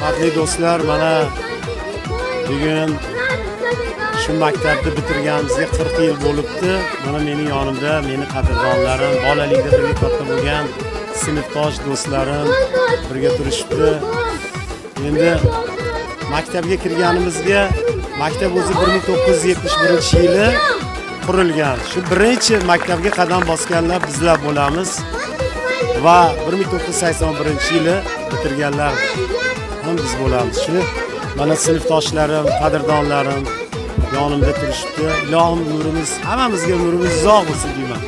Hurmatli do'stlar, mana bugun shu maktabni bitirganimizga 40 yil bo'libdi. Mana mening yonimda meni qadrdonlarim, bolalikda birga katta bo'lgan sinfdosh do'stlarim birga turishibdi. Endi maktabga kirganimizga, maktab o'zi 1971-yili qurilgan. Shu birinchi maktabga qadam bosganlar bizlar bo'lamiz va 1981-yili bitirganlar ham biz bo'lamiz. Shuni mana sinfdoshlarim, qadrdonlarim yonimda turishibdi. Ilohim nurimiz, hammamizga nurimiz uzoq bo'lsin deyman.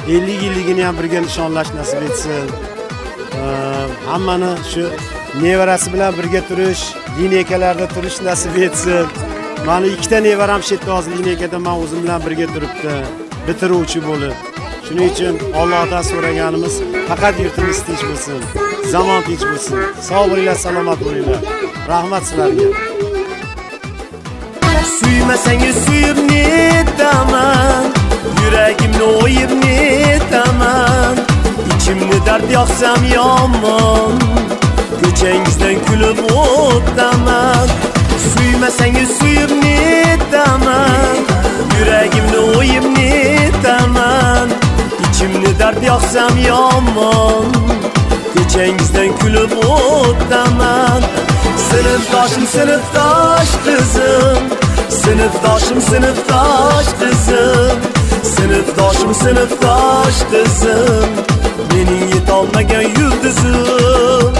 50 yilligini ham birga nishonlash nasib etsin. Hammani shu nevarasi bilan birga turish, lineykalarda turish nasib etsin. Mana ikkita nevaram shu yerda hozir lineykada men o'zim bilan birga turibdi, bitiruvchi bo'lib. Shuning uchun Allohdan so'raganimiz faqat yurtimiz tinch bo'lsin, zamon tinch bo'lsin. Sog' bo'linglar, salomat bo'linglar. Rahmat sizlarga. Suymasangiz suyib netaman, yuragimni o'yib netaman, ichimni dard yoqsam yomon, ko'changizdan kulib o'taman. Suymasangiz suyib netaman, yuragimni o'yib netaman, ichimni dard yoqsam yomon, ko'changizdan kulib o'taman. Sinfdoshim sinfdosh qizim, sinfdoshim sinfdosh qizim, sinfdoshim sinfdosh qizim, mening yetolmagan yulduzim.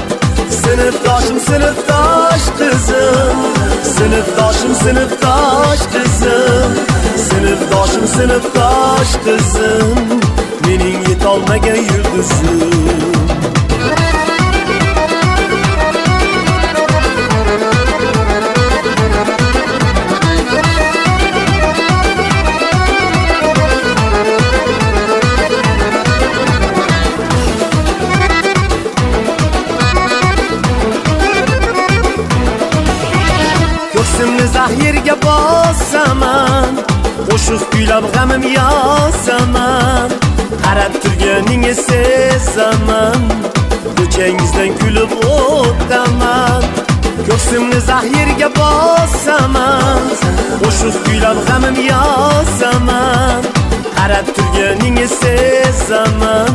Sinfdoshim sinfdosh qizim, sinfdoshim sinfdosh qizim, sinfdoshim sinfdosh qizim, mening yetolmagan yulduzim. Ko'ksimni zahirga bosaman, qo'shiq kuylab g'amim yozaman, qarab turganingizni sezaman, ko'changizdan kulib o'taman. Ko'ksimni zahirga bosaman, qo'shiq kuylab g'amim yozaman, qarab turganingizni sezaman,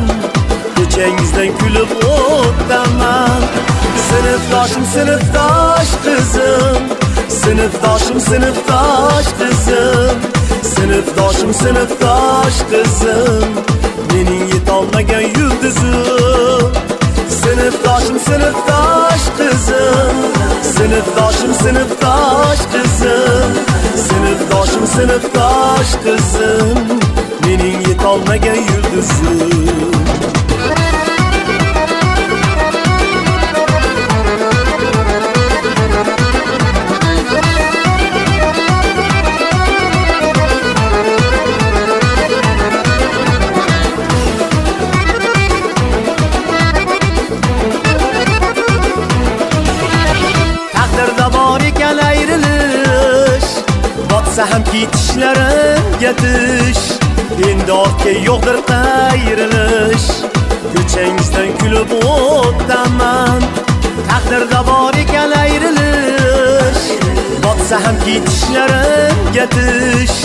ko'changizdan kulib o'taman. Sinfdoshim sinfdosh qizim, sinfdoshim sinfdosh qizim, sinfdoshim sinfdosh qizim, mening yetolmagan yulduzim. Sinfdoshim sinfdosh qizim, sinfdoshim sinfdosh qizim, sinfdoshim sinfdosh qizim, mening yetolmagan yulduzim. Botsa ham ketishlarimga tish, endi ortga yo'qdir qayrilish, ko'changizdan kulib o'taman. Taqdirda bor ekan ayrilish, botsa ham ketishlarimga tish,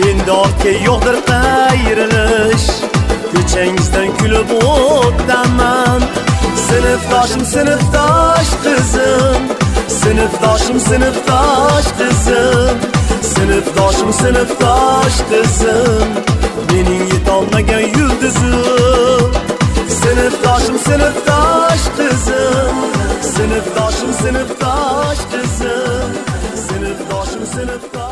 endi ortga yo'qdir qayrilish, ko'changizdan kulib o'taman. Sinfdoshim sinfdosh qizim, sinfdoshim sinfdosh qizim, sinfdoshim sinfdosh qizim, mening yetolmagan yulduzim. Sinfdoshim sinfdosh qizim, sinfdoshim sinfdosh qizim, sinfdoshim sinfdosh